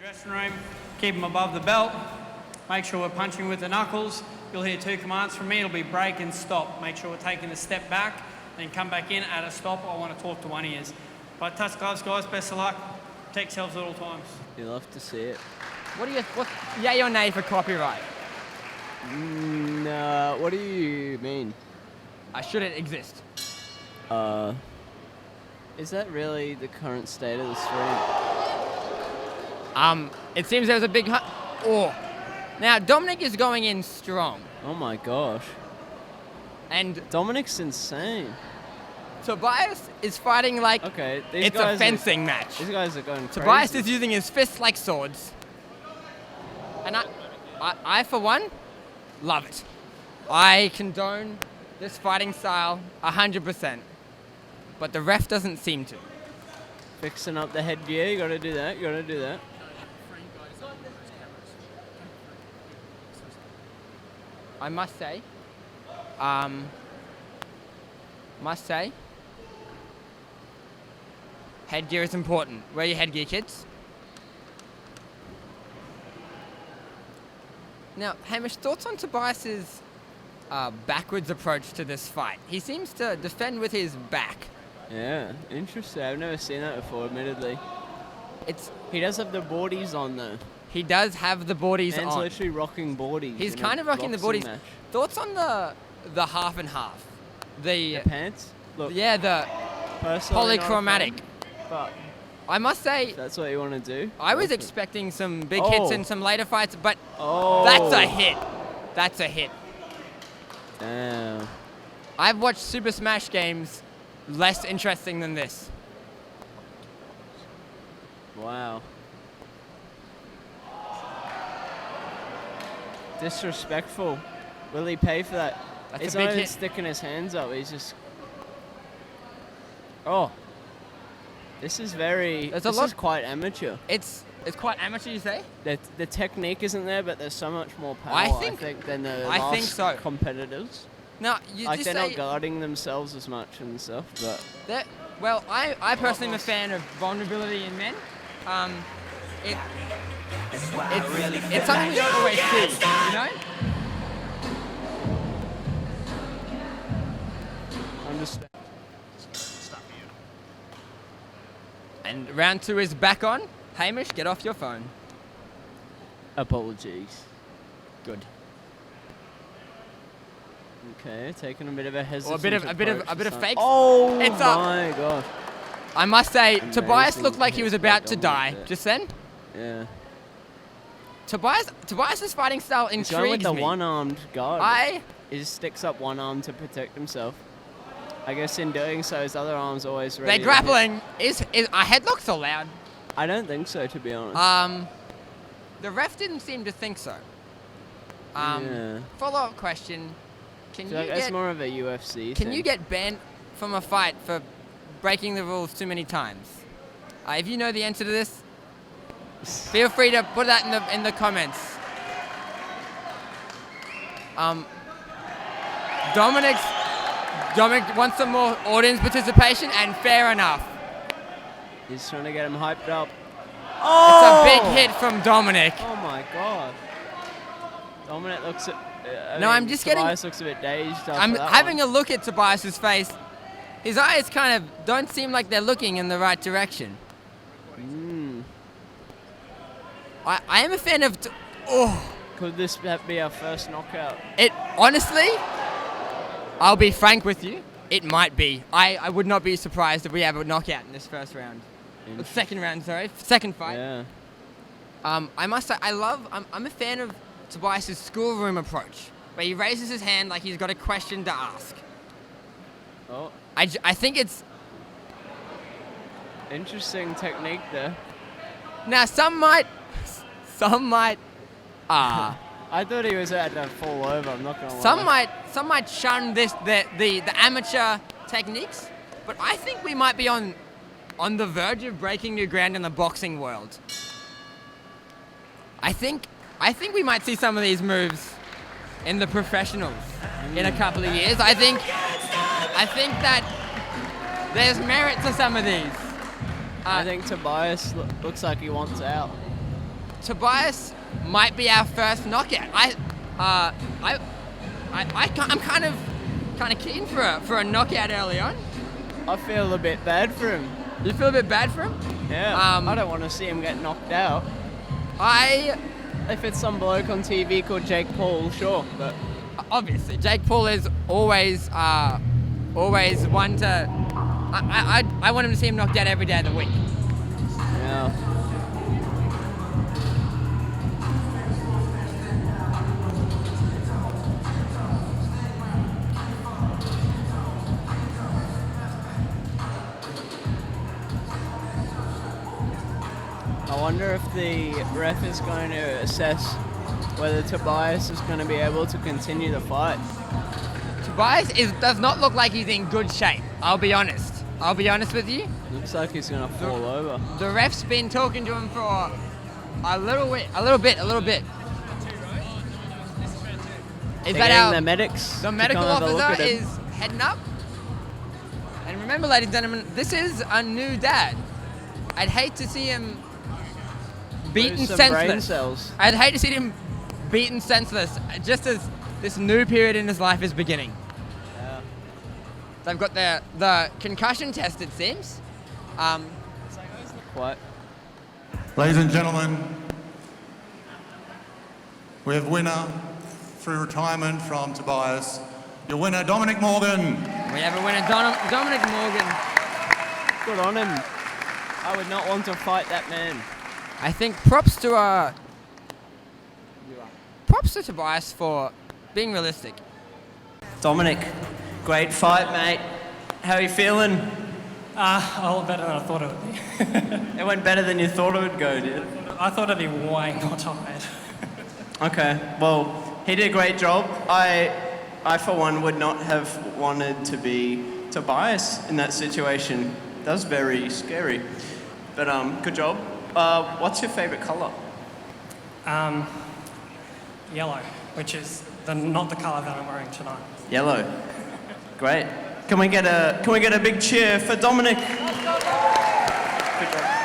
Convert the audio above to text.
dressing room, keep them above the belt. Make sure we're punching with the knuckles. You'll hear two commands from me. It'll be break and stop. Make sure we're taking a step back, then come back in at a stop. I want to talk to one of yous. But touch gloves, guys. Best of luck. Protect yourselves at all times. You love to see it. What's yay or nay for copyright? No, what do you mean? Should it exist? Is that really the current state of the stream? It seems there was a big Now, Dominic is going in strong. Oh my gosh. And Dominic's insane. Tobias is fighting like it's a fencing match. These guys are going crazy. Tobias is using his fists like swords. And I, for one, love it. I condone this fighting style 100%. But the ref doesn't seem to. Fixing up the headgear, you gotta do that, I must say, headgear is important. Wear your headgear, kids. Now, Hamish, thoughts on Tobias's backwards approach to this fight? He seems to defend with his back. Yeah, interesting. I've never seen that before, admittedly. He does have the boardies on, though. He does have the boardies on. He's literally rocking boardies. He's kind of rocking the boardies. Match. Thoughts on the half and half? The pants? Look, yeah, the polychromatic. But I must say, that's what you want to do. I was expecting some big hits in some later fights, but that's a hit. That's a hit. Damn. I've watched Super Smash games less interesting than this. Wow. Disrespectful. Will he pay for that? That's he's a big not even hit. sticking his hands up. He's just. Oh. This is very. This is quite amateur. It's quite amateur, you say? The technique isn't there, but there's so much more power. I think than the last competitors. No, they're not guarding themselves as much and stuff, but. Well, I personally am a fan of vulnerability in men. It's something we don't always see, you know? Understand. And round 2 is back on. Hamish, get off your phone. Apologies. Good. Okay, taking a bit of a hesitant Or a bit of fake. Oh my gosh. I must say, Amazing. Tobias looked like he was about to die just then. Yeah. Tobias's fighting style intrigues me. He's going with the one-armed guard. He just sticks up one arm to protect himself. I guess in doing so, his other arm's always ready. They're grappling. Is our headlocks allowed? I don't think so, to be honest. The ref didn't seem to think so. Yeah. Follow-up question. That's more of a UFC Can thing. you get banned from a fight for breaking the rules too many times? If you know the answer to this, feel free to put that in the comments. Dominic wants some more audience participation, and fair enough. He's trying to get him hyped up. Oh! It's a big hit from Dominic. Oh my god. Dominic looks at. Tobias looks a bit dazed. I'm having a look at Tobias's face. His eyes kind of don't seem like they're looking in the right direction. I am a fan of. Could this be our first knockout? Honestly, I'll be frank with you. It might be. I would not be surprised if we have a knockout in this first round. Second fight. Yeah. I must say, I'm a fan of Tobias' schoolroom approach, where he raises his hand like he's got a question to ask. Oh. I think it's interesting technique there. Now some might. I thought he was about to fall over. I'm not gonna lie. Some might shun the amateur techniques, but I think we might be on the verge of breaking new ground in the boxing world. I think we might see some of these moves in the professionals in a couple of years. I think that there's merit to some of these. I think Tobias looks like he wants out. Tobias might be our first knockout. I'm kind of keen for a knockout early on. I feel a bit bad for him. You feel a bit bad for him? Yeah. I don't want to see him get knocked out. If it's some bloke on TV called Jake Paul, sure, but obviously Jake Paul is always one to. I want him to see him knocked out every day of the week. yeah. I wonder if the ref is going to assess whether Tobias is going to be able to continue the fight. Tobias does not look like he's in good shape. I'll be honest with you. Looks like he's going to fall over. The ref's been talking to him for a little bit. Is that Getting our the medics? the to medical come have a look officer at him. is heading up? And remember, ladies and gentlemen, this is a new dad. I'd hate to see him beaten Lose some brain senseless. cells. I'd hate to see him beaten senseless just as this new period in his life is beginning. Yeah. They've got the concussion test, it seems. What? Ladies and gentlemen, we have winner through retirement from Tobias. Your winner, Dominic Morgan. We have a winner, Dominic Morgan. Good on him. I would not want to fight that man. I think props to Tobias for being realistic. Dominic, great fight, mate. How are you feeling? A lot better than I thought it would be. It went better than you thought it would go, did it? I thought I'd be way more tired. Okay, well, he did a great job. I for one, would not have wanted to be Tobias in that situation. That was very scary. But good job. What's your favourite colour? Yellow, which is not the colour that I'm wearing tonight. Yellow. Great. Can we get a big cheer for Dominic? Good job.